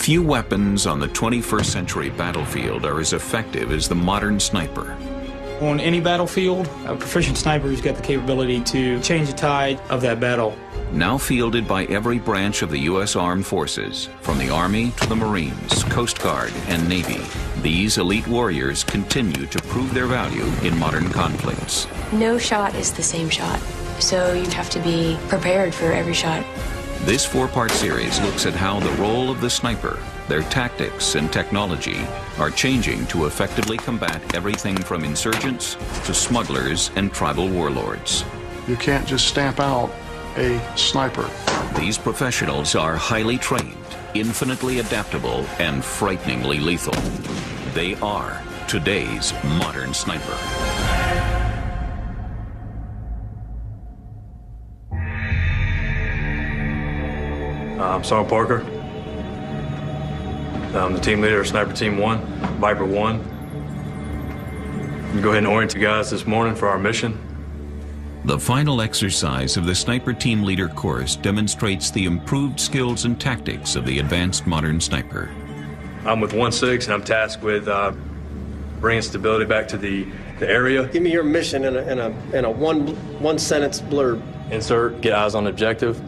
Few weapons on the 21st century battlefield are as effective as the modern sniper. On any battlefield, a proficient sniper has got the capability to change the tide of that battle. Now fielded by every branch of the U.S. Armed Forces, from the Army to the Marines, Coast Guard, and Navy, these elite warriors continue to prove their value in modern conflicts. No shot is the same shot, so you have to be prepared for every shot. This four-part series looks at how the role of the sniper, their tactics and technology are changing to effectively combat everything from insurgents to smugglers and tribal warlords. You can't just stamp out a sniper. These professionals are highly trained, infinitely adaptable, and frighteningly lethal. They are today's modern sniper. I'm Sergeant Parker. I'm the team leader of Sniper Team 1, Viper 1. Go ahead and orient you guys this morning for our mission. The final exercise of the Sniper Team Leader course demonstrates the improved skills and tactics of the advanced modern sniper. I'm with 1-6 and I'm tasked with bringing stability back to the area. Give me your mission in a one sentence blurb. Insert, get eyes on objective,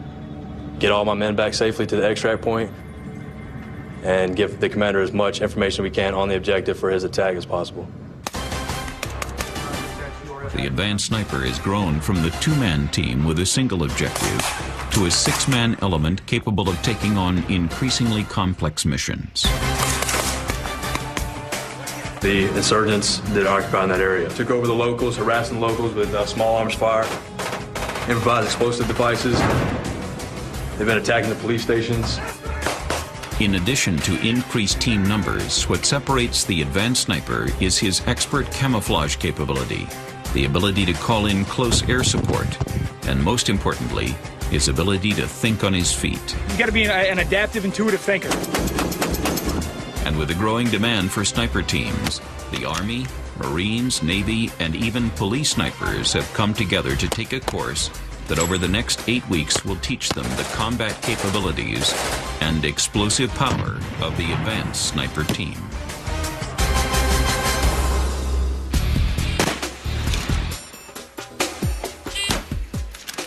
get all my men back safely to the extract point, and give the commander as much information we can on the objective for his attack as possible. The advanced sniper has grown from the two-man team with a single objective to a six-man element capable of taking on increasingly complex missions. The insurgents that are occupying that area took over the locals, harassing locals with small arms fire, improvised explosive devices. They've been attacking the police stations. In addition to increased team numbers, what separates the advanced sniper is his expert camouflage capability, the ability to call in close air support, and most importantly, his ability to think on his feet. You got to be an adaptive, intuitive thinker. And with the growing demand for sniper teams, the Army, Marines, Navy, and even police snipers have come together to take a course that over the next 8 weeks will teach them the combat capabilities and explosive power of the advanced sniper team.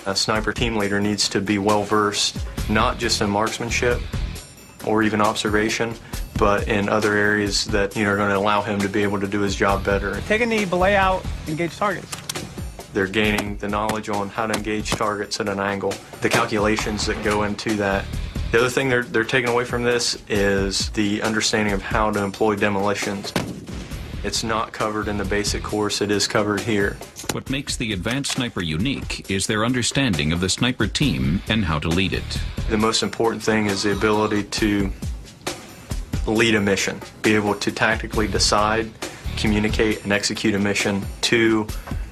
A sniper team leader needs to be well versed, not just in marksmanship or even observation, but in other areas that are going to allow him to be able to do his job better. Take a knee, belay out, engage targets. They're gaining the knowledge on how to engage targets at an angle, the calculations that go into that. The other thing they're taking away from this is the understanding of how to employ demolitions. It's not covered in the basic course, it is covered here. What makes the advanced sniper unique is their understanding of the sniper team and how to lead it. The most important thing is the ability to lead a mission, be able to tactically decide, communicate, and execute a mission to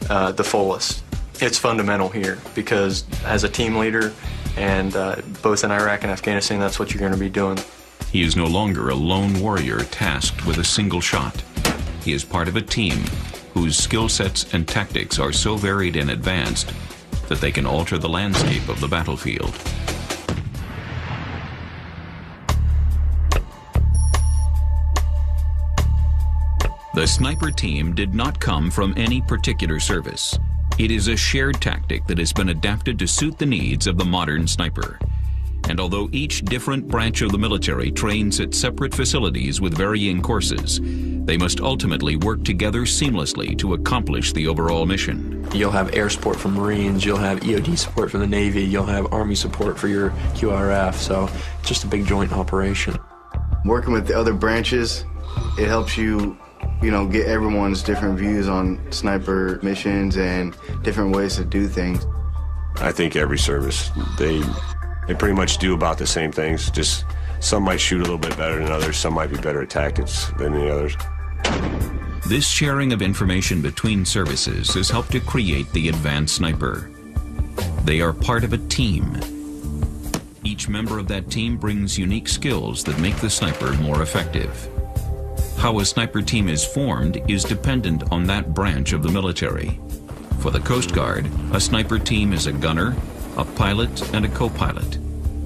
the fullest. It's fundamental here because as a team leader, and both in Iraq and Afghanistan, that's what you're going to be doing. He is no longer a lone warrior tasked with a single shot. He is part of a team whose skill sets and tactics are so varied and advanced that they can alter the landscape of the battlefield. The sniper team did not come from any particular service. It is a shared tactic that has been adapted to suit the needs of the modern sniper. And although each different branch of the military trains at separate facilities with varying courses, they must ultimately work together seamlessly to accomplish the overall mission. You'll have air support from Marines, you'll have EOD support from the Navy, you'll have Army support for your QRF, so it's just a big joint operation. Working with the other branches, it helps you get everyone's different views on sniper missions and different ways to do things. I think every service, they pretty much do about the same things, just some might shoot a little bit better than others, some might be better at tactics than the others. This sharing of information between services has helped to create the advanced sniper. They are part of a team. Each member of that team brings unique skills that make the sniper more effective. How a sniper team is formed is dependent on that branch of the military. For the Coast Guard, a sniper team is a gunner, a pilot, and a co-pilot.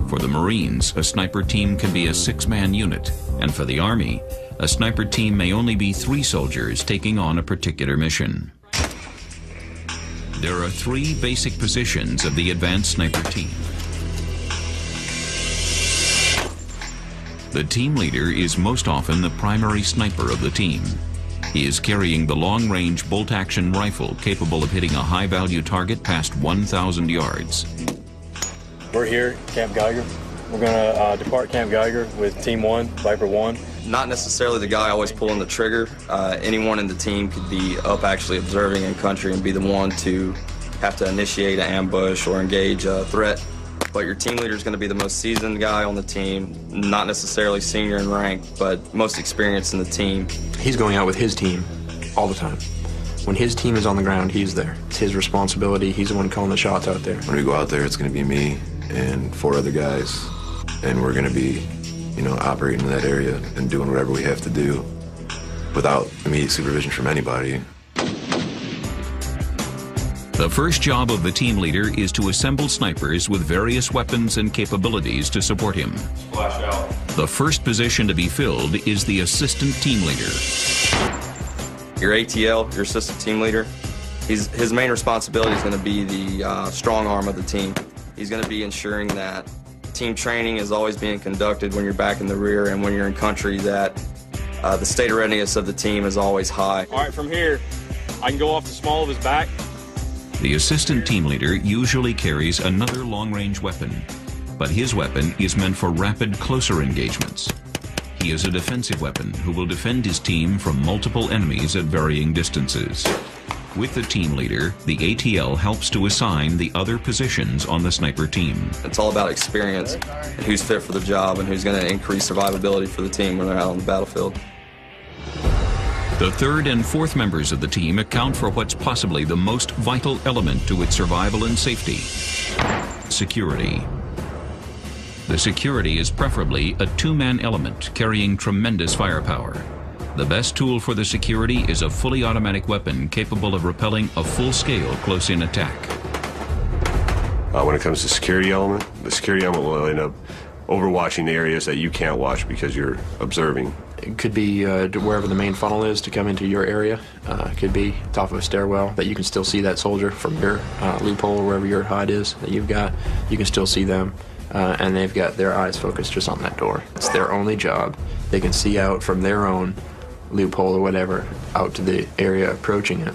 For the Marines, a sniper team can be a 6-man unit, and for the Army, a sniper team may only be 3 soldiers taking on a particular mission. There are 3 basic positions of the advanced sniper team. The team leader is most often the primary sniper of the team. He is carrying the long-range bolt-action rifle capable of hitting a high-value target past 1,000 yards. We're here, Camp Geiger. We're going to depart Camp Geiger with Team 1, Viper 1. Not necessarily the guy always pulling the trigger. Anyone in the team could be up actually observing in country and be the one to have to initiate an ambush or engage a threat. But your team leader is going to be the most seasoned guy on the team, not necessarily senior in rank, but most experienced in the team. He's going out with his team all the time. When his team is on the ground, he's there. It's his responsibility. He's the one calling the shots out there. When we go out there, it's going to be me and 4 other guys, and we're going to be, operating in that area and doing whatever we have to do without immediate supervision from anybody. The first job of the team leader is to assemble snipers with various weapons and capabilities to support him. Flash out. The first position to be filled is the assistant team leader. Your ATL, your assistant team leader, his main responsibility is going to be the strong arm of the team. He's going to be ensuring that team training is always being conducted when you're back in the rear, and when you're in country that the state of readiness of the team is always high. All right, from here, I can go off the small of his back. The assistant team leader usually carries another long-range weapon, but his weapon is meant for rapid, closer engagements. He is a defensive weapon who will defend his team from multiple enemies at varying distances. With the team leader, the ATL helps to assign the other positions on the sniper team. It's all about experience and who's fit for the job and who's going to increase survivability for the team when they're out on the battlefield. The 3rd and 4th members of the team account for what's possibly the most vital element to its survival and safety: security. The security is preferably a 2-man element carrying tremendous firepower. The best tool for the security is a fully automatic weapon capable of repelling a full-scale close-in attack. When it comes to security element, the security element will end up overwatching the areas that you can't watch because you're observing. It could be wherever the main funnel is to come into your area. It could be top of a stairwell that you can still see that soldier from your loophole or wherever your hide is that you've got. You can still see them, and they've got their eyes focused just on that door. It's their only job. They can see out from their own loophole or whatever out to the area approaching it.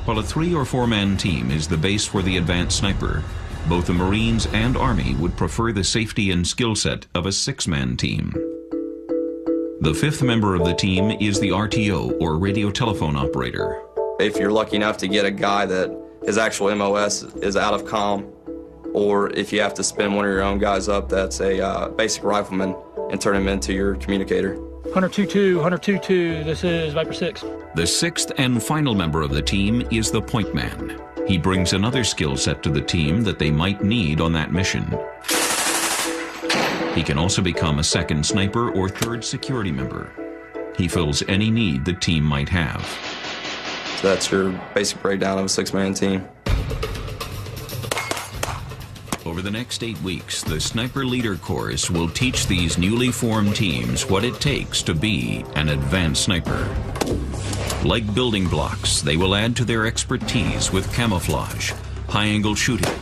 While a 3- or 4-man team is the base for the advanced sniper, both the Marines and Army would prefer the safety and skill set of a 6-man team. The 5th member of the team is the RTO, or radio telephone operator. If you're lucky enough to get a guy that his actual MOS is out of comm, or if you have to spin one of your own guys up that's a basic rifleman and turn him into your communicator. Hunter 2-2, Hunter 2-2, this is Viper 6. The 6th and final member of the team is the point man. He brings another skill set to the team that they might need on that mission. He can also become a 2nd sniper or 3rd security member. He fills any need the team might have. So that's your basic breakdown of a 6-man team. Over the next 8 weeks, the Sniper Leader Course will teach these newly formed teams what it takes to be an advanced sniper. Like building blocks, they will add to their expertise with camouflage, high-angle shooting,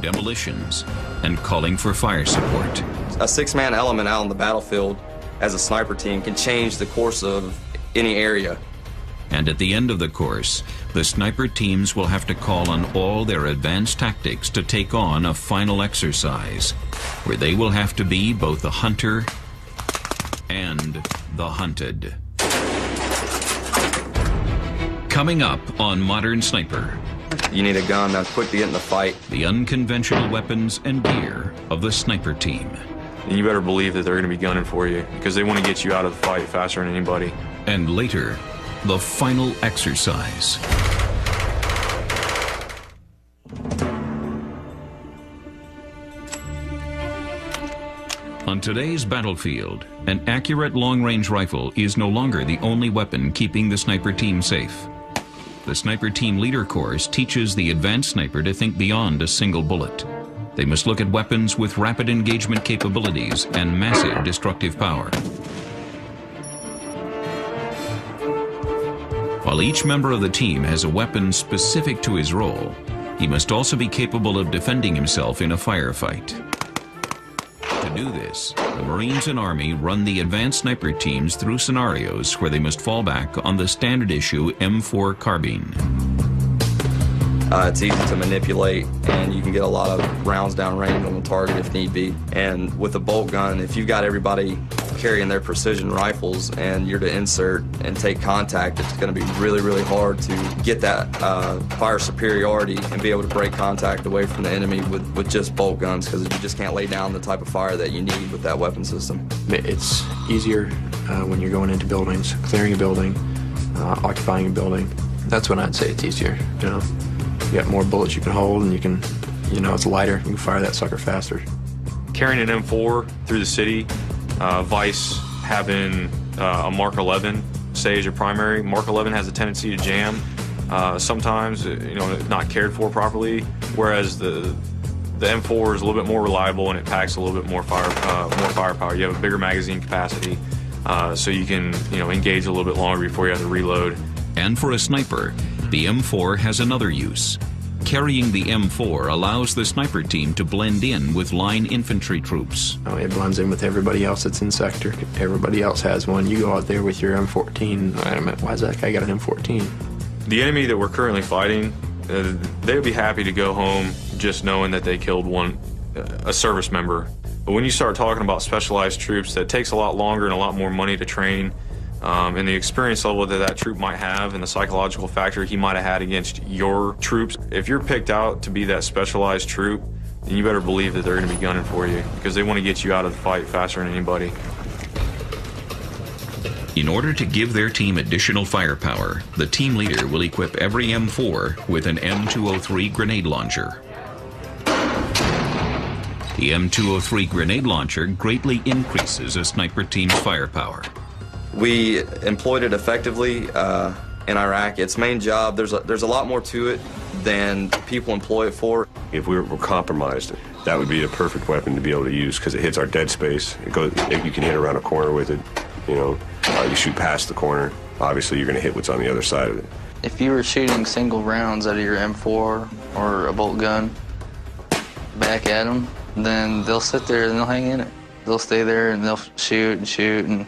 demolitions, and calling for fire support. A 6-man element out on the battlefield as a sniper team can change the course of any area. And at the end of the course, the sniper teams will have to call on all their advanced tactics to take on a final exercise, where they will have to be both the hunter and the hunted. Coming up on Modern Sniper. You need a gun that's quick to get in the fight. The unconventional weapons and gear of the sniper team. And you better believe that they're going to be gunning for you because they want to get you out of the fight faster than anybody. And later, the final exercise. On today's battlefield, an accurate long-range rifle is no longer the only weapon keeping the sniper team safe. The Sniper Team Leader Course teaches the advanced sniper to think beyond a single bullet. They must look at weapons with rapid engagement capabilities and massive destructive power. While each member of the team has a weapon specific to his role, he must also be capable of defending himself in a firefight. To do this, the Marines and Army run the advanced sniper teams through scenarios where they must fall back on the standard issue M4 carbine. It's easy to manipulate, and you can get a lot of rounds down range on the target if need be. And with a bolt gun, if you've got everybody carrying their precision rifles and you're to insert and take contact, it's going to be really, really hard to get that fire superiority and be able to break contact away from the enemy with just bolt guns, because you just can't lay down the type of fire that you need with that weapon system. It's easier when you're going into buildings, clearing a building, occupying a building. That's when I'd say it's easier, you know. You got more bullets you can hold, and you can, you know, it's lighter. You can fire that sucker faster. Carrying an M4 through the city, Vice having a Mark 11, say, as your primary. Mark 11 has a tendency to jam. Sometimes, you know, if not cared for properly, whereas the M4 is a little bit more reliable and it packs a little bit more firepower. You have a bigger magazine capacity, so you can, you know, engage a little bit longer before you have to reload. And for a sniper, the M4 has another use. Carrying the M4 allows the sniper team to blend in with line infantry troops. Oh, it blends in with everybody else that's in sector. Everybody else has one. You go out there with your M14. Wait a minute, why's that guy got an M14? The enemy that we're currently fighting, they would be happy to go home just knowing that they killed a service member. But when you start talking about specialized troops, that takes a lot longer and a lot more money to train. And the experience level that troop might have and the psychological factor he might have had against your troops. If you're picked out to be that specialized troop, then you better believe that they're going to be gunning for you, because they want to get you out of the fight faster than anybody. In order to give their team additional firepower, the team leader will equip every M4 with an M203 grenade launcher. The M203 grenade launcher greatly increases a sniper team's firepower. We employed it effectively in Iraq. Its main job, there's a lot more to it than people employ it for. If we were compromised, that would be a perfect weapon to be able to use, because it hits our dead space. You can hit around a corner with it, you know. You shoot past the corner, obviously you're going to hit what's on the other side of it. If you were shooting single rounds out of your M4 or a bolt gun back at them, then they'll sit there and they'll hang in it. They'll stay there and they'll shoot, and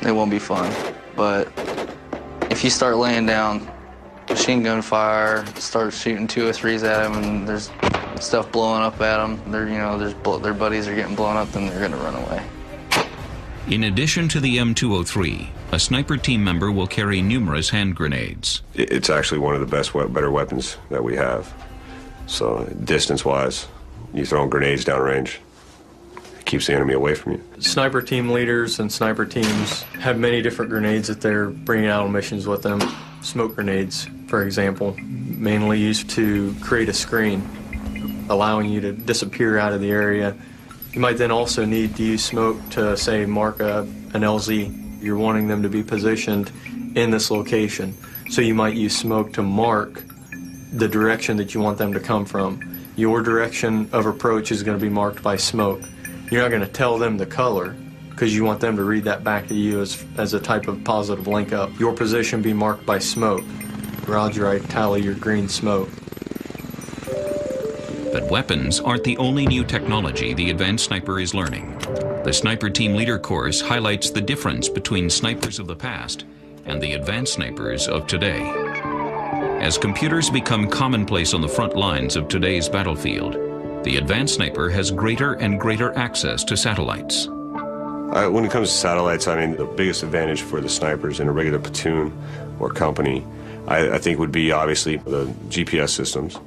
it won't be fun. But if you start laying down machine gun fire, start shooting 203s at them, and there's stuff blowing up at them, their buddies are getting blown up, then they're going to run away. In addition to the M203, a sniper team member will carry numerous hand grenades. It's actually one of the better weapons that we have. So distance-wise, you throw grenades downrange, it keeps the enemy away from you. Sniper team leaders and sniper teams have many different grenades that they're bringing out on missions with them. Smoke grenades, for example, mainly used to create a screen, allowing you to disappear out of the area. You might then also need to use smoke to, say, mark an LZ. You're wanting them to be positioned in this location. So you might use smoke to mark the direction that you want them to come from. Your direction of approach is going to be marked by smoke. You're not going to tell them the color, because you want them to read that back to you as a type of positive link up. Your position be marked by smoke. Roger, I tally your green smoke. But weapons aren't the only new technology the advanced sniper is learning. The Sniper Team Leader course highlights the difference between snipers of the past and the advanced snipers of today. As computers become commonplace on the front lines of today's battlefield, the advanced sniper has greater and greater access to satellites. When it comes to satellites, I mean, the biggest advantage for the snipers in a regular platoon or company, I think would be obviously the GPS systems.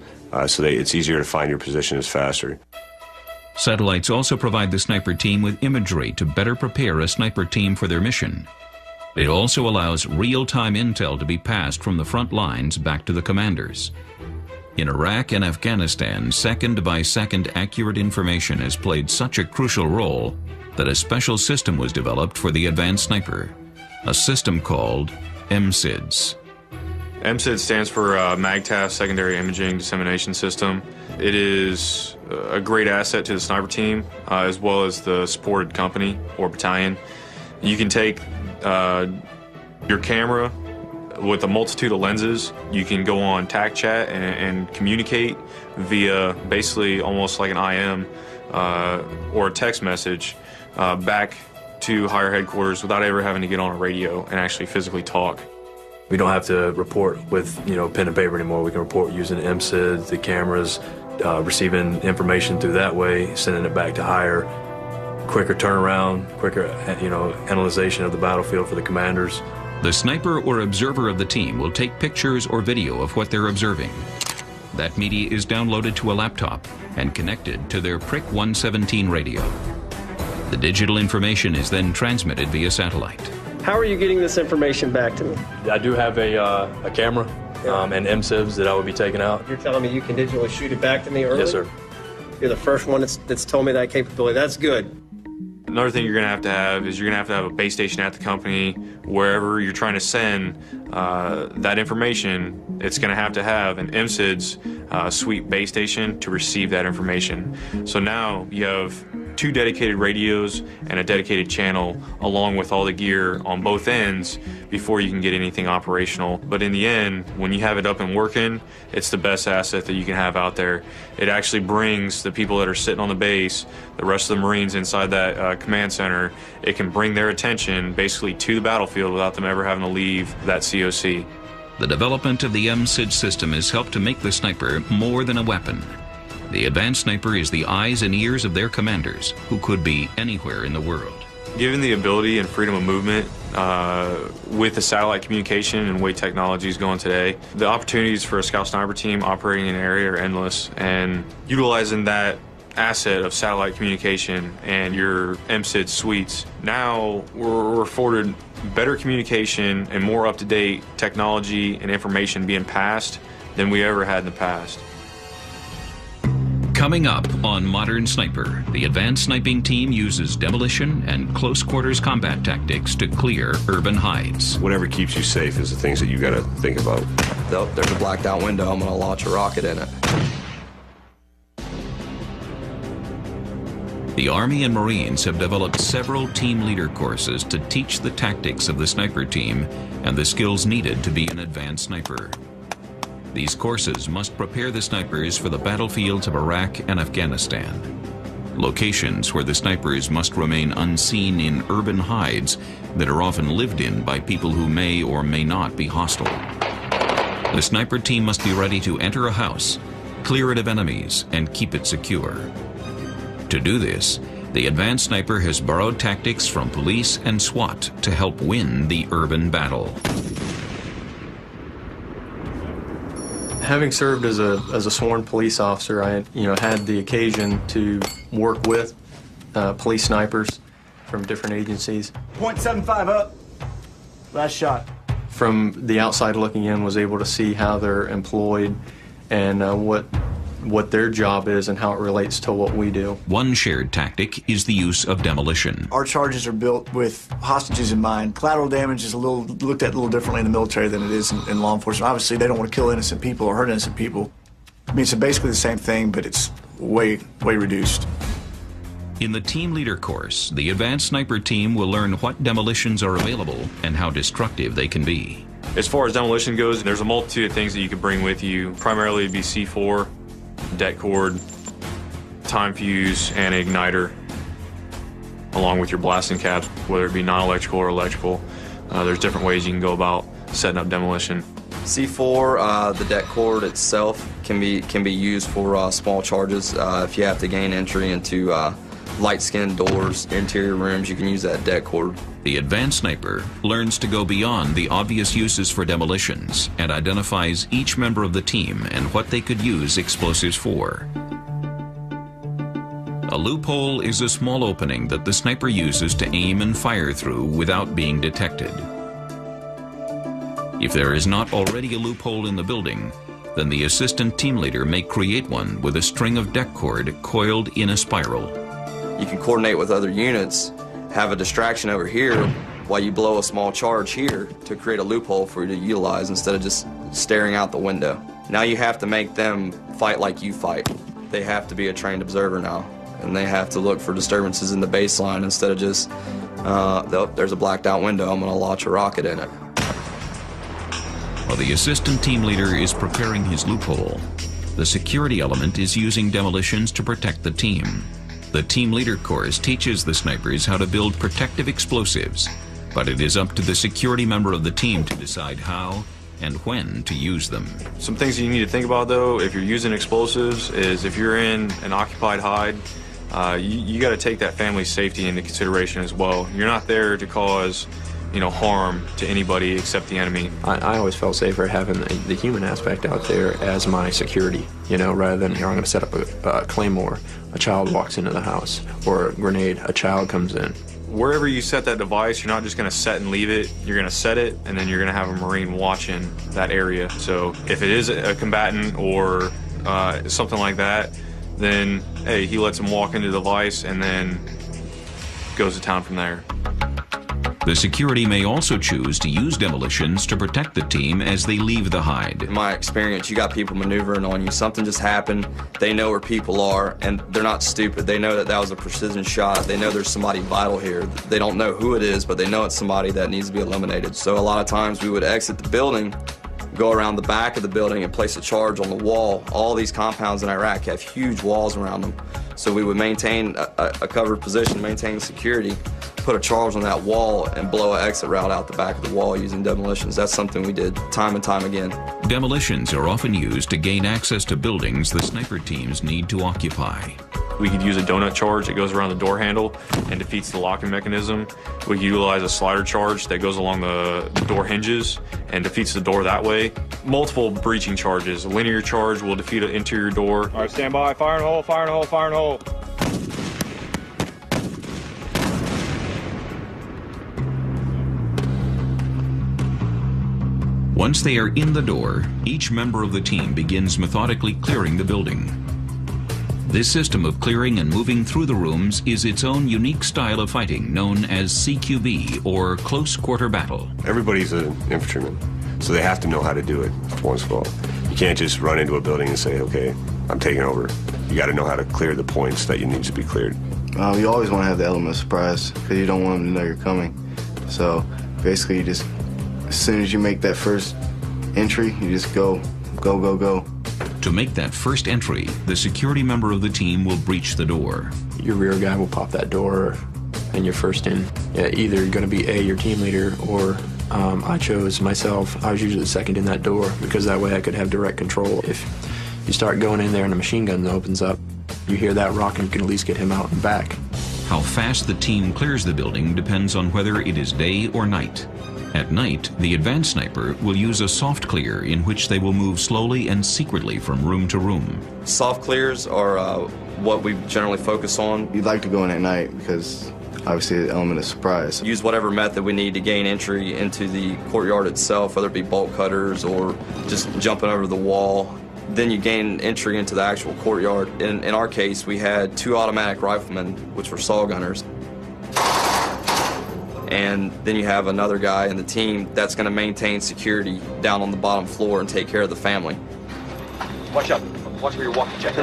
So it's easier to find your position, is faster. Satellites also provide the sniper team with imagery to better prepare a sniper team for their mission. It also allows real-time intel to be passed from the front lines back to the commanders. In Iraq and Afghanistan, second-by-second accurate information has played such a crucial role that a special system was developed for the advanced sniper, a system called MSIDS. MSID stands for MAGTAF, Secondary Imaging Dissemination System. It is a great asset to the sniper team, as well as the supported company or battalion. You can take your camera with a multitude of lenses. You can go on TAC chat and communicate via basically almost like an IM or a text message back to higher headquarters without ever having to get on a radio and actually physically talk. We don't have to report with pen and paper anymore. We can report using MSID, the cameras, receiving information through that way, sending it back to higher, quicker turnaround, quicker analyzation of the battlefield for the commanders. The sniper or observer of the team will take pictures or video of what they're observing. That media is downloaded to a laptop and connected to their PRIC 117 radio. The digital information is then transmitted via satellite. How are you getting this information back to me? I do have a camera and MSIVs that I would be taking out. You're telling me you can digitally shoot it back to me early? Yes, sir. You're the first one that's told me that capability. That's good. Another thing you're going to have is you're going to have a base station at the company. Wherever you're trying to send that information, it's going to have an MSIDS suite base station to receive that information. So now you have 2 dedicated radios and a dedicated channel along with all the gear on both ends before you can get anything operational. But in the end, when you have it up and working, it's the best asset that you can have out there. It actually brings the people that are sitting on the base, the rest of the Marines inside that command center, it can bring their attention basically to the battlefield without them ever having to leave that COC. The development of the MSID system has helped to make the sniper more than a weapon. The advanced sniper is the eyes and ears of their commanders, who could be anywhere in the world. Given the ability and freedom of movement with the satellite communication and way technology is going today, the opportunities for a Scout Sniper team operating in an area are endless, and utilizing that asset of satellite communication and your MSID suites, now we're afforded better communication and more up-to-date technology and information being passed than we ever had in the past. Coming up on Modern Sniper, the advanced sniping team uses demolition and close-quarters combat tactics to clear urban hides. Whatever keeps you safe is the things that you got to think about. There's a blacked out window. I'm going to launch a rocket in it. The Army and Marines have developed several team leader courses to teach the tactics of the sniper team and the skills needed to be an advanced sniper. These courses must prepare the snipers for the battlefields of Iraq and Afghanistan, locations where the snipers must remain unseen in urban hides that are often lived in by people who may or may not be hostile. The sniper team must be ready to enter a house, clear it of enemies, and keep it secure. To do this, the advanced sniper has borrowed tactics from police and SWAT to help win the urban battle. Having served as a sworn police officer, I had the occasion to work with police snipers from different agencies. .75 up. Last shot. From the outside looking in, was able to see how they're employed and what their job is and how it relates to what we do. One shared tactic is the use of demolition. Our charges are built with hostages in mind. Collateral damage is looked at a little differently in the military than it is in law enforcement. Obviously, they don't want to kill innocent people or hurt innocent people. I mean, it's basically the same thing, but it's way reduced. In the team leader course, the advanced sniper team will learn what demolitions are available and how destructive they can be. As far as demolition goes, there's a multitude of things that you can bring with you. Primarily it'd be C4, det cord, time fuse, and an igniter, along with your blasting caps, whether it be non-electrical or electrical. There's different ways you can go about setting up demolition. C4, the det cord itself can be used for small charges. If you have to gain entry into light-skinned doors, interior rooms, you can use that det cord. The advanced sniper learns to go beyond the obvious uses for demolitions and identifies each member of the team and what they could use explosives for. A loophole is a small opening that the sniper uses to aim and fire through without being detected. If there is not already a loophole in the building, then the assistant team leader may create one with a string of det cord coiled in a spiral. You can coordinate with other units, have a distraction over here while you blow a small charge here to create a loophole for you to utilize instead of just staring out the window. Now you have to make them fight like you fight. they have to be a trained observer now, and they have to look for disturbances in the baseline instead of just, there's a blacked out window, I'm gonna launch a rocket in it. While the assistant team leader is preparing his loophole, the security element is using demolitions to protect the team. The team leader course teaches the snipers how to build protective explosives, but it is up to the security member of the team to decide how and when to use them. Some things you need to think about, though, if you're using explosives, is if you're in an occupied hide, you got to take that family's safety into consideration as well. You're not there to cause, harm to anybody except the enemy. I always felt safer having the human aspect out there as my security, rather than, here, I'm going to set up a claymore, a child walks into the house, or a grenade, a child comes in. Wherever you set that device, you're not just going to set and leave it. You're going to set it, and then you're going to have a Marine watching that area. So if it is a combatant or something like that, then, hey, he lets him walk into the device and then goes to town from there. The security may also choose to use demolitions to protect the team as they leave the hide. In my experience, you got people maneuvering on you. Something just happened. They know where people are, and they're not stupid. They know that was a precision shot. They know there's somebody vital here. They don't know who it is, but they know it's somebody that needs to be eliminated. So a lot of times we would exit the building, go around the back of the building and place a charge on the wall. All these compounds in Iraq have huge walls around them. So we would maintain a covered position, maintain security, put a charge on that wall, and blow an exit route out the back of the wall using demolitions. That's something we did time and time again. Demolitions are often used to gain access to buildings the sniper teams need to occupy. We could use a donut charge that goes around the door handle and defeats the locking mechanism. We could utilize a slider charge that goes along the door hinges and defeats the door that way. Multiple breaching charges. A linear charge will defeat an interior door. All right, stand by. Fire and hole, fire and hole, fire and hole. Once they are in the door, each member of the team begins methodically clearing the building. This system of clearing and moving through the rooms is its own unique style of fighting known as CQB, or close quarter battle. Everybody's an infantryman, so they have to know how to do it once for all. You can't just run into a building and say, okay, I'm taking over. You got to know how to clear the points that you need to be cleared. You always want to have the element of surprise because you don't want them to know you're coming. So basically you just, as soon as you make that first entry, you just go, go, go, go. To make that first entry, the security member of the team will breach the door. Your rear guy will pop that door and you're first in. Either you're going to be your team leader, or I chose myself. I was usually the second in that door because that way I could have direct control. If you start going in there and a machine gun opens up, you hear that rock and you can at least get him out and back. How fast the team clears the building depends on whether it is day or night. At night, the advanced sniper will use a soft clear in which they will move slowly and secretly from room to room. Soft clears are what we generally focus on. You'd like to go in at night because obviously the element of surprise. Use whatever method we need to gain entry into the courtyard itself, whether it be bolt cutters or just jumping over the wall. Then you gain entry into the actual courtyard. In our case, we had 2 automatic riflemen, which were saw gunners. And then you have another guy in the team that's going to maintain security down on the bottom floor and take care of the family. Watch out. Watch where you're walking, Jack.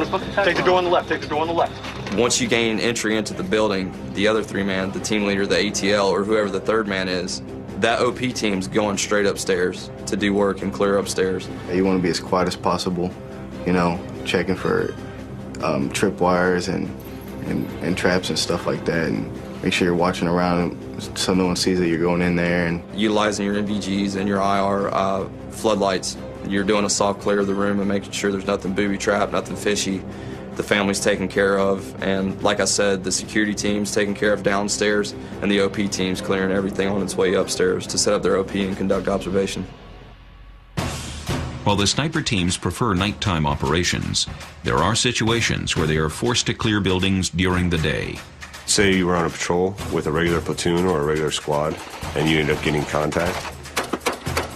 Take the door on the left. Take the door on the left. Once you gain entry into the building, the other 3-man, the team leader, the ATL, or whoever the 3rd man is, that OP team's going straight upstairs to do work and clear upstairs. You want to be as quiet as possible, checking for tripwires and traps and stuff like that, and make sure you're watching around so no one sees that you're going in there. And utilizing your NVGs and your IR floodlights, you're doing a soft clear of the room and making sure there's nothing booby-trapped, nothing fishy. The family's taken care of, and like I said, the security team's taken care of downstairs, and the OP team's clearing everything on its way upstairs to set up their OP and conduct observation. While the sniper teams prefer nighttime operations, there are situations where they are forced to clear buildings during the day. Say you were on a patrol with a regular platoon or a regular squad, and you end up getting contact,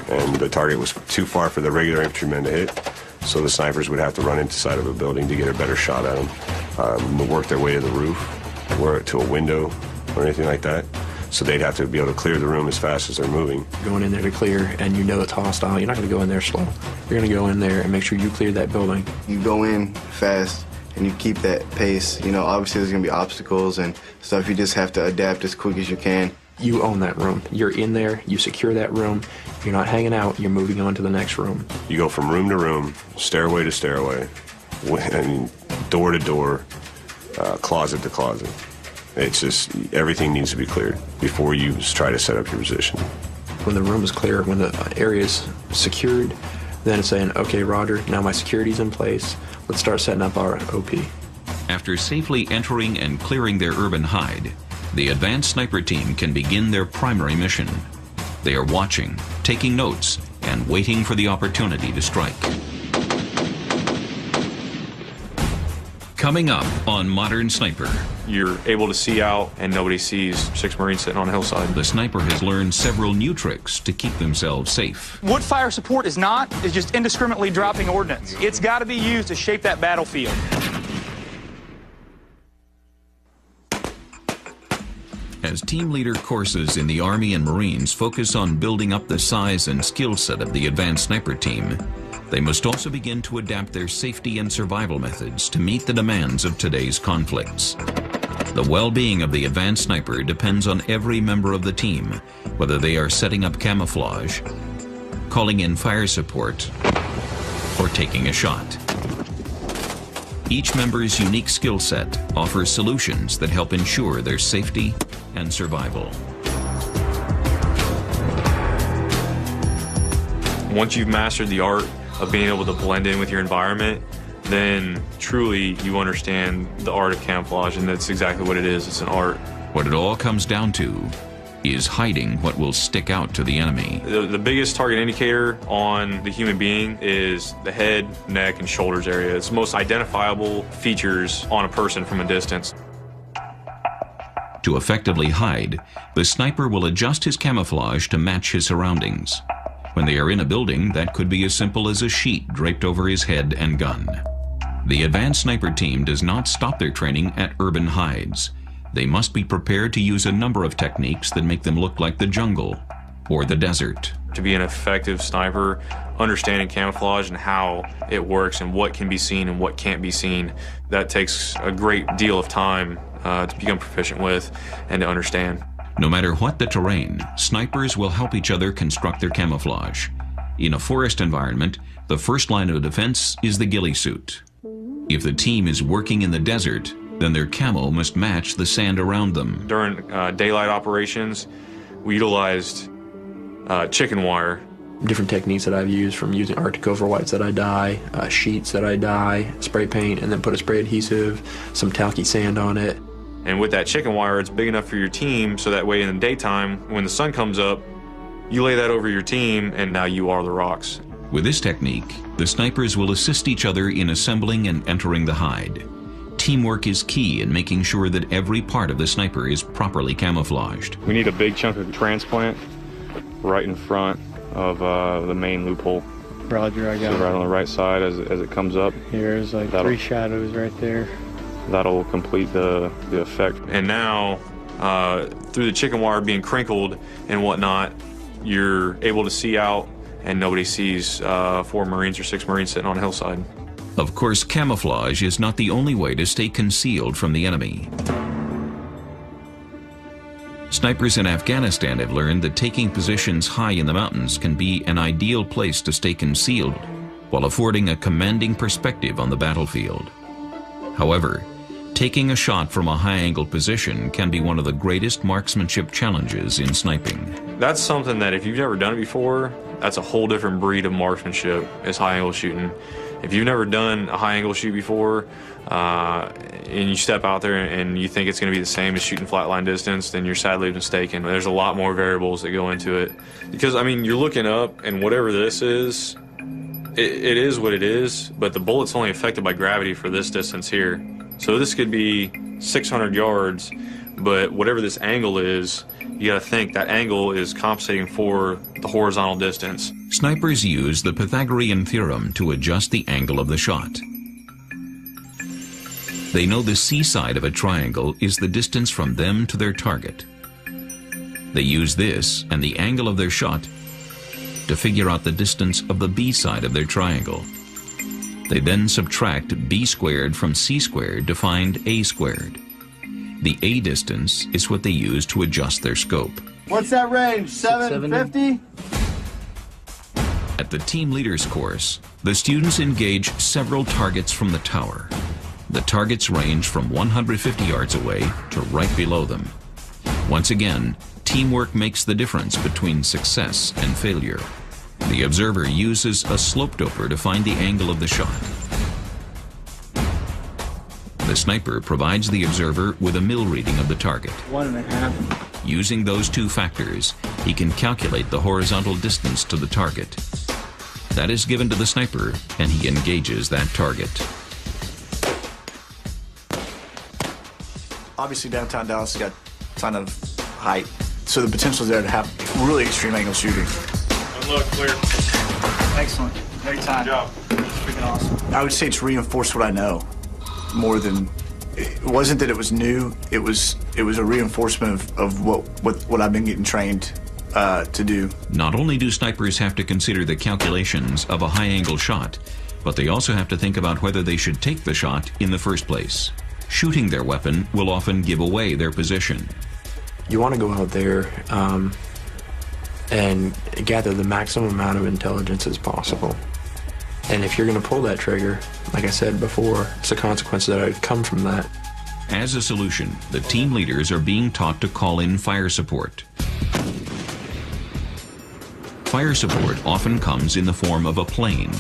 and the target was too far for the regular infantrymen to hit, so the snipers would have to run inside of a building to get a better shot at them, work their way to the roof, or to a window, or anything like that. So they'd have to be able to clear the room as fast as they're moving. Going in there to clear, and it's hostile, you're not going to go in there slow. You're going to go in there and make sure you clear that building. You go in fast, and you keep that pace, you know, obviously there's going to be obstacles and stuff. You just have to adapt as quick as you can. You own that room. You're in there, you secure that room. You're not hanging out, you're moving on to the next room. You go from room to room, stairway to stairway, and door to door, closet to closet. It's just, everything needs to be cleared before you try to set up your position. When the room is clear, when the area is secured, then it's saying, okay, Roger, now my security's in place. Let's start setting up our OP. After safely entering and clearing their urban hide, the advanced sniper team can begin their primary mission. They are watching, taking notes, and waiting for the opportunity to strike. Coming up on Modern Sniper. You're able to see out and nobody sees 6 Marines sitting on a hillside. The sniper has learned several new tricks to keep themselves safe. What fire support is just indiscriminately dropping ordnance. It's got to be used to shape that battlefield. As team leader courses in the Army and Marines focus on building up the size and skill set of the advanced sniper team, they must also begin to adapt their safety and survival methods to meet the demands of today's conflicts. The well-being of the advanced sniper depends on every member of the team, whether they are setting up camouflage, calling in fire support, or taking a shot. Each member's unique skill set offers solutions that help ensure their safety and survival. Once you've mastered the art of being able to blend in with your environment, then truly you understand the art of camouflage, and that's exactly what it is. It's an art. What it all comes down to is hiding what will stick out to the enemy. The biggest target indicator on the human being is the head, neck, and shoulders area. It's the most identifiable features on a person from a distance. To effectively hide, the sniper will adjust his camouflage to match his surroundings. When they are in a building, that could be as simple as a sheet draped over his head and gun. The advanced sniper team does not stop their training at urban hides. They must be prepared to use a number of techniques that make them look like the jungle or the desert. To be an effective sniper, understanding camouflage and how it works and what can be seen and what can't be seen, that takes a great deal of time to become proficient with and to understand. No matter what the terrain, snipers will help each other construct their camouflage. In a forest environment, the first line of defense is the ghillie suit. If the team is working in the desert, then their camo must match the sand around them. During daylight operations, we utilized chicken wire. Different techniques that I've used, from using Arctic Overwhites that I dye, sheets that I dye, spray paint, and then put a spray adhesive, some talky sand on it. And with that chicken wire, it's big enough for your team, so that way in the daytime, when the sun comes up, you lay that over your team, and now you are the rocks. With this technique, the snipers will assist each other in assembling and entering the hide. Teamwork is key in making sure that every part of the sniper is properly camouflaged. We need a big chunk of transplant right in front of the main loophole. Roger, I got it. So right on the right side as it comes up. Here's like 3 shadows right there. That'll complete the effect. And now, through the chicken wire being crinkled and whatnot, you're able to see out and nobody sees 4 Marines or 6 Marines sitting on a hillside. Of course, camouflage is not the only way to stay concealed from the enemy. Snipers in Afghanistan have learned that taking positions high in the mountains can be an ideal place to stay concealed while affording a commanding perspective on the battlefield. However, taking a shot from a high-angle position can be one of the greatest marksmanship challenges in sniping. That's something that if you've never done it before, that's a whole different breed of marksmanship, is high-angle shooting. If you've never done a high-angle shoot before, and you step out there and you think it's going to be the same as shooting flatline distance, then you're sadly mistaken. There's a lot more variables that go into it. Because, I mean, you're looking up, and whatever this is, it is what it is, but the bullet's only affected by gravity for this distance here. So this could be 600 yards, but whatever this angle is, you got to think that angle is compensating for the horizontal distance. Snipers use the Pythagorean theorem to adjust the angle of the shot. They know the C side of a triangle is the distance from them to their target. They use this and the angle of their shot to figure out the distance of the B side of their triangle. They then subtract b squared from c squared to find a squared. The a distance is what they use to adjust their scope. What's that range? 750? At the Team Leaders course, the students engage several targets from the tower. The targets range from 150 yards away to right below them. Once again, teamwork makes the difference between success and failure. The observer uses a slope doper to find the angle of the shot. The sniper provides the observer with a mil reading of the target. 1.5. Using those two factors, he can calculate the horizontal distance to the target. That is given to the sniper, and he engages that target. Obviously, downtown Dallas has got a ton of height, so the potential is there to have really extreme angle shooting. Look, clear. Excellent. Great time. Good job. Freaking awesome. I would say it's reinforced what I know more than it wasn't that it was new. It was a reinforcement of what I've been getting trained to do. Not only do snipers have to consider the calculations of a high-angle shot, but they also have to think about whether they should take the shot in the first place. Shooting their weapon will often give away their position. You want to go out there and gather the maximum amount of intelligence as possible. And if you're going to pull that trigger, like I said before, it's the consequences that would come from that. As a solution, the team leaders are being taught to call in fire support. Fire support often comes in the form of a plane,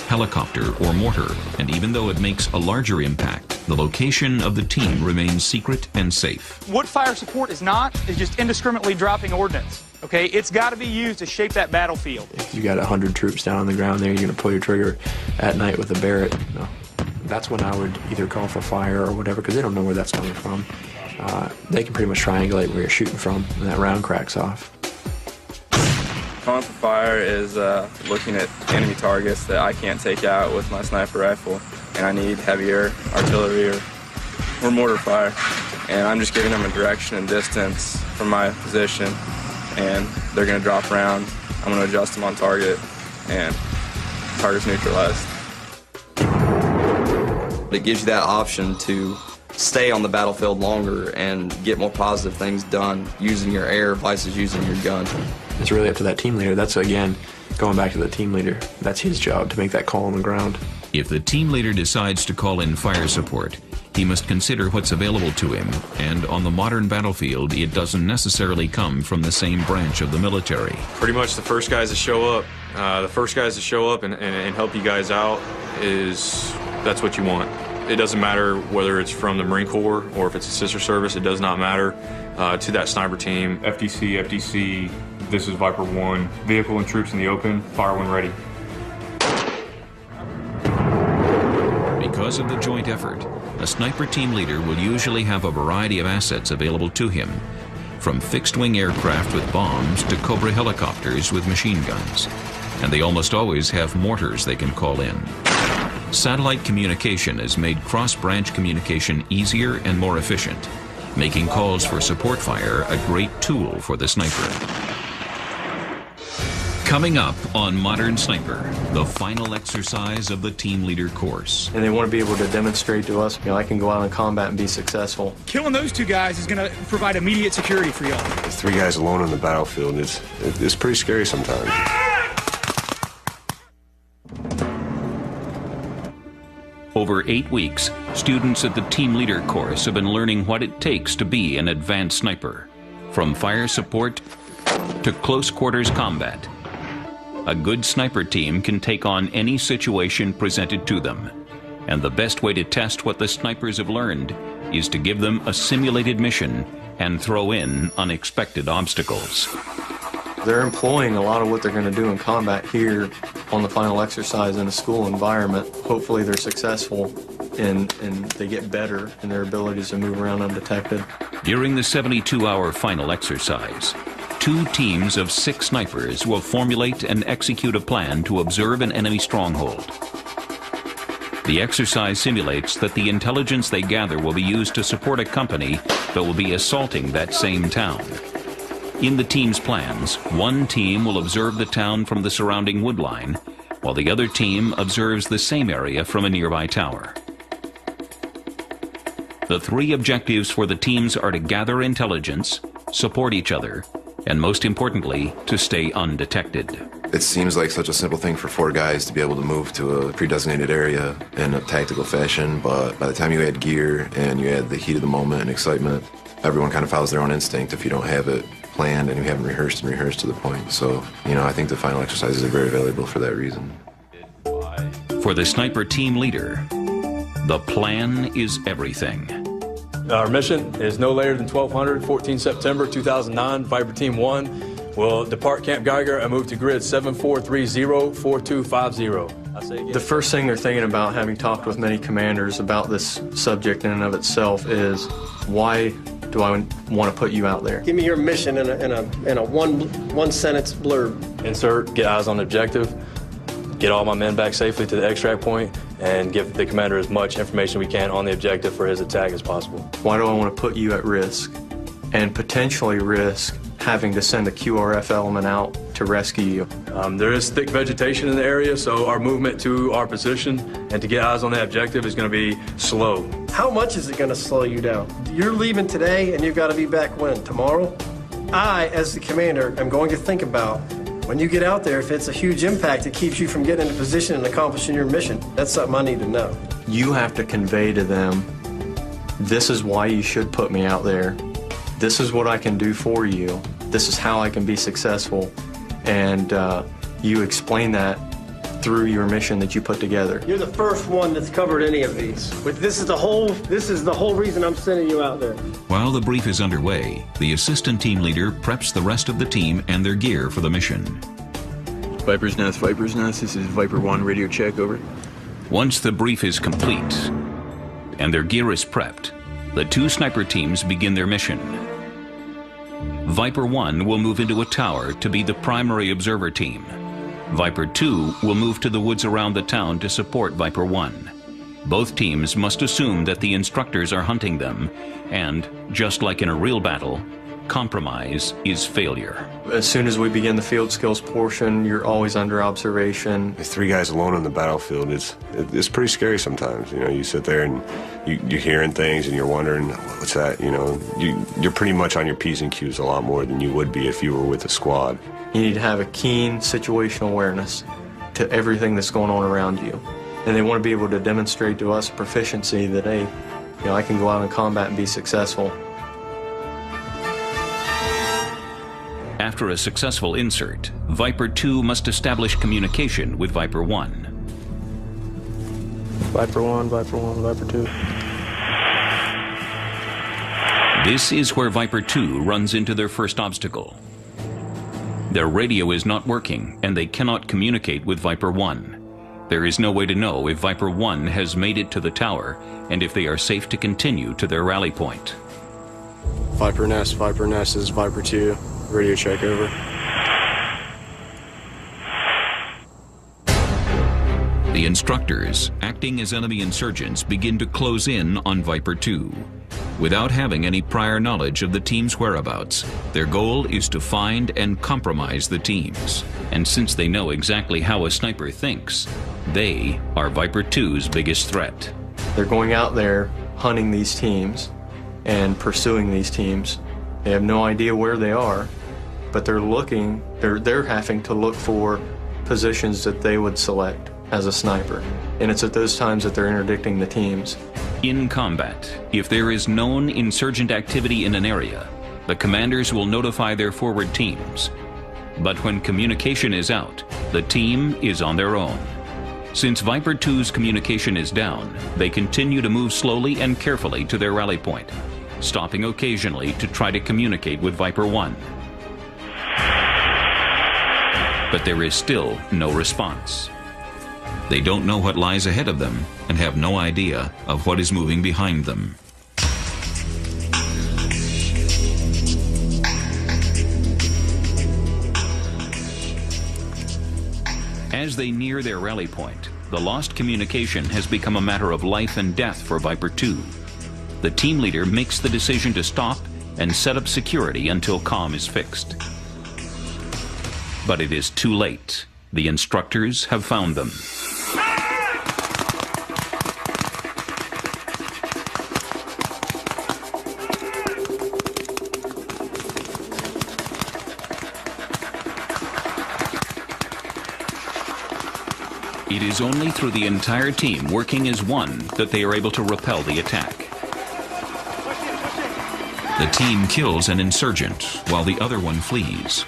helicopter, or mortar, and even though it makes a larger impact, the location of the team remains secret and safe. What fire support is not is just indiscriminately dropping ordnance. Okay, it's got to be used to shape that battlefield. If you got 100 troops down on the ground there, you're going to pull your trigger at night with a Barrett. No. That's when I would either call for fire or whatever, because they don't know where that's coming from. They can pretty much triangulate where you're shooting from, and that round cracks off. Calling for fire is looking at enemy targets that I can't take out with my sniper rifle, and I need heavier artillery or mortar fire. And I'm just giving them a direction and distance from my position, and they're going to drop around. I'm going to adjust them on target, and target's neutralized. It gives you that option to stay on the battlefield longer and get more positive things done using your air versus using your gun. It's really up to that team leader. That's, again, going back to the team leader. That's his job to make that call on the ground. If the team leader decides to call in fire support, he must consider what's available to him, and on the modern battlefield, it doesn't necessarily come from the same branch of the military. Pretty much the first guys to show up, and help you guys out that's what you want. It doesn't matter whether it's from the Marine Corps or if it's a sister service, it does not matter to that sniper team. FDC, this is Viper 1. Vehicle and troops in the open, fire when ready. Because of the joint effort, a sniper team leader will usually have a variety of assets available to him, from fixed-wing aircraft with bombs to Cobra helicopters with machine guns. And they almost always have mortars they can call in. Satellite communication has made cross-branch communication easier and more efficient, making calls for support fire a great tool for the sniper. Coming up on Modern Sniper, the final exercise of the team leader course. And they want to be able to demonstrate to us, I can go out in combat and be successful. Killing those two guys is going to provide immediate security for y'all. 3 guys alone on the battlefield, and it's pretty scary sometimes. Over 8 weeks, students at the team leader course have been learning what it takes to be an advanced sniper, from fire support to close quarters combat. A good sniper team can take on any situation presented to them, and the best way to test what the snipers have learned is to give them a simulated mission and throw in unexpected obstacles. They're employing a lot of what they're going to do in combat here on the final exercise in a school environment. Hopefully they're successful and they get better in their abilities to move around undetected. During the 72-hour final exercise, 2 teams of 6 snipers will formulate and execute a plan to observe an enemy stronghold. The exercise simulates that the intelligence they gather will be used to support a company that will be assaulting that same town. In the team's plans, one team will observe the town from the surrounding wood line, while the other team observes the same area from a nearby tower. The three objectives for the teams are to gather intelligence, support each other, and most importantly, to stay undetected. It seems like such a simple thing for 4 guys to be able to move to a pre-designated area in a tactical fashion, but by the time you add gear and you add the heat of the moment and excitement, everyone kind of follows their own instinct if you don't have it planned and you haven't rehearsed to the point. So, I think the final exercises are very valuable for that reason. For the sniper team leader, the plan is everything. Our mission is no later than 1200, 14 September 2009. Viper Team 1 will depart Camp Geiger and move to grid 7430-4250. The first thing they're thinking about, having talked with many commanders about this subject in and of itself, is why do I want to put you out there? Give me your mission in a one sentence blurb. Insert, get eyes on the objective, get all my men back safely to the extract point, and give the commander as much information we can on the objective for his attack as possible. Why do I want to put you at risk and potentially risk having to send a QRF element out to rescue you? There is thick vegetation in the area, so our movement to our position and to get eyes on that objective is going to be slow. How much is it going to slow you down? You're leaving today and you've got to be back when? Tomorrow? I, as the commander, am going to think about when you get out there, if it's a huge impact, it keeps you from getting into position and accomplishing your mission. That's something I need to know. You have to convey to them, this is why you should put me out there. This is what I can do for you. This is how I can be successful. And you explain that through your mission that you put together. You're the first one that's covered any of these. This is the whole reason I'm sending you out there. While the brief is underway, the assistant team leader preps the rest of the team and their gear for the mission. Viper's Nest, this is Viper 1, radio check, over. Once the brief is complete and their gear is prepped, the 2 sniper teams begin their mission. Viper 1 will move into a tower to be the primary observer team. Viper 2 will move to the woods around the town to support Viper 1. Both teams must assume that the instructors are hunting them, and, just like in a real battle, compromise is failure. As soon as we begin the field skills portion, you're always under observation. 3 guys alone on the battlefield, it's pretty scary sometimes. You sit there and you're hearing things and you're wondering, what's that? You're pretty much on your P's and Q's a lot more than you would be if you were with a squad. You need to have a keen situational awareness to everything that's going on around you. And they want to be able to demonstrate to us proficiency that, hey, I can go out in combat and be successful. After a successful insert, Viper 2 must establish communication with Viper 1. Viper 1, Viper 2. This is where Viper 2 runs into their first obstacle. Their radio is not working, and they cannot communicate with Viper 1. There is no way to know if Viper 1 has made it to the tower, and if they are safe to continue to their rally point. Viper Nest, this is Viper 2, radio check, over. The instructors, acting as enemy insurgents, begin to close in on Viper 2. Without having any prior knowledge of the team's whereabouts, their goal is to find and compromise the teams. And since they know exactly how a sniper thinks, they are Viper 2's biggest threat. They're going out there hunting these teams and pursuing these teams. They have no idea where they are, but they're having to look for positions that they would select as a sniper. And it's at those times that they're interdicting the teams. In combat, if there is known insurgent activity in an area, the commanders will notify their forward teams. But when communication is out, the team is on their own. Since Viper 2's communication is down, they continue to move slowly and carefully to their rally point, stopping occasionally to try to communicate with Viper 1. But there is still no response. They don't know what lies ahead of them and have no idea of what is moving behind them. As they near their rally point, the lost communication has become a matter of life and death for Viper 2. The team leader makes the decision to stop and set up security until comm is fixed. But it is too late. The instructors have found them. It is only through the entire team working as one that they are able to repel the attack. The team kills an insurgent while the other one flees.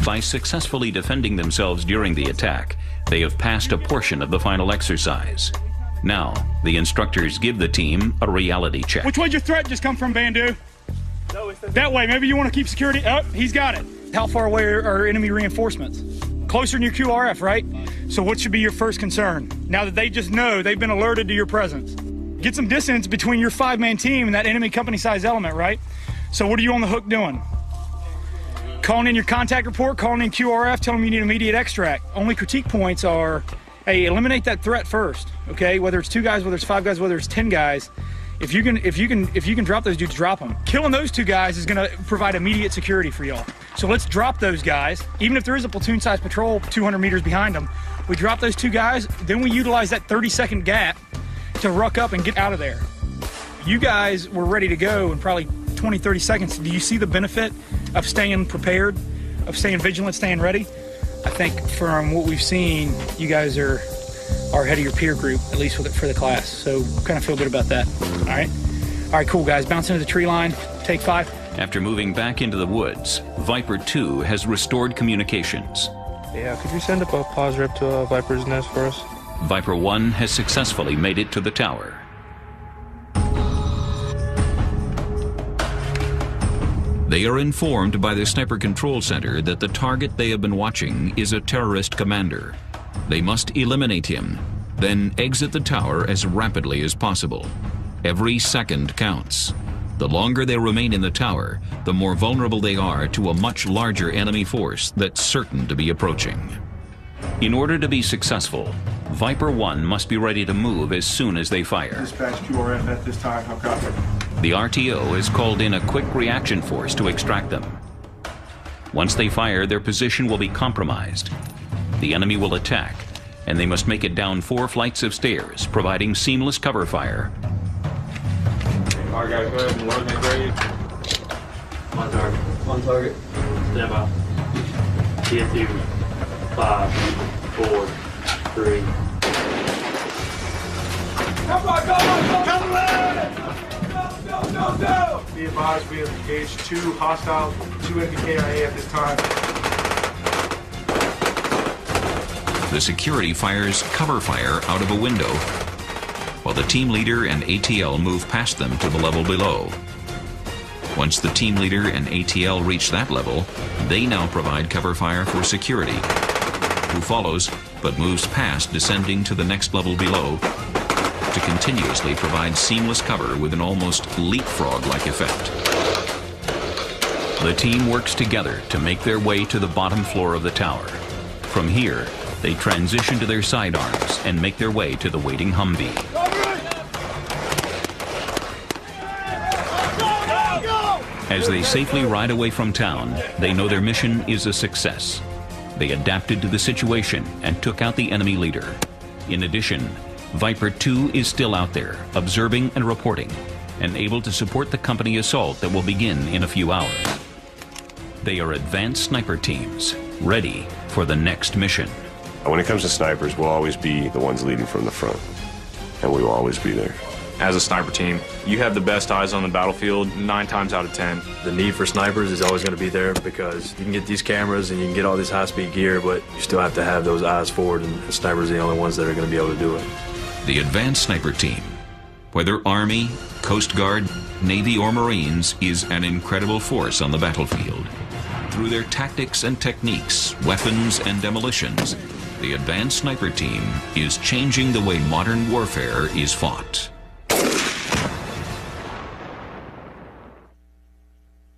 By successfully defending themselves during the attack, they have passed a portion of the final exercise. Now, the instructors give the team a reality check. Which way did your threat just come from, Bandu? That way. Maybe you want to keep security. Oh, he's got it. How far away are enemy reinforcements? Closer than your QRF, right? So what should be your first concern? Now that they just know they've been alerted to your presence. Get some distance between your 5-man team and that enemy company-sized element, right? So what are you on the hook doing? Calling in your contact report, calling in QRF, telling them you need immediate extract. Only critique points are, hey, eliminate that threat first, okay? Whether it's 2 guys, whether it's 5 guys, whether it's 10 guys, if you can drop those dudes, drop them. Killing those 2 guys is gonna provide immediate security for y'all. So let's drop those guys, even if there is a platoon-sized patrol 200 meters behind them. We drop those 2 guys, then we utilize that 30-second gap to ruck up and get out of there. You guys were ready to go in probably 20, 30 seconds. Do you see the benefit of staying prepared, of staying vigilant, staying ready? I think from what we've seen, you guys are ahead of your peer group, at least for the class. So kind of feel good about that. All right? All right, cool, guys. Bounce into the tree line. Take 5. After moving back into the woods, Viper 2 has restored communications. Yeah, could you send up a pause rip to Viper's nest for us? Viper 1 has successfully made it to the tower. They are informed by the Sniper Control Center that the target they have been watching is a terrorist commander. They must eliminate him, then exit the tower as rapidly as possible. Every second counts. The longer they remain in the tower, the more vulnerable they are to a much larger enemy force that's certain to be approaching. In order to be successful, Viper 1 must be ready to move as soon as they fire. Dispatch QRF at this time. How copy? The RTO has called in a quick reaction force to extract them. Once they fire, their position will be compromised. The enemy will attack, and they must make it down 4 flights of stairs, providing seamless cover fire. All right, guys, go ahead and load and grade. On target. On target. Stand by. TF2. 5, 4, 3. Come on, come on, come on! Go! Be advised, we have engaged 2 hostile, 2 enemy KIA at this time. The security fires cover fire out of a window, while the team leader and ATL move past them to the level below. Once the team leader and ATL reach that level, they now provide cover fire for security, who follows but moves past, descending to the next level below to continuously provide seamless cover with an almost leapfrog-like effect. The team works together to make their way to the bottom floor of the tower. From here, they transition to their sidearms and make their way to the waiting Humvee. As they safely ride away from town, they know their mission is a success. They adapted to the situation and took out the enemy leader. In addition, Viper 2 is still out there, observing and reporting, and able to support the company assault that will begin in a few hours. They are advanced sniper teams, ready for the next mission. When it comes to snipers, we'll always be the ones leading from the front, and we will always be there. As a sniper team, you have the best eyes on the battlefield 9 times out of 10. The need for snipers is always going to be there because you can get these cameras and you can get all this high-speed gear, but you still have to have those eyes forward, and snipers are the only ones that are going to be able to do it. The advanced sniper team, whether Army, Coast Guard, Navy, or Marines, is an incredible force on the battlefield. Through their tactics and techniques, weapons and demolitions, the advanced sniper team is changing the way modern warfare is fought.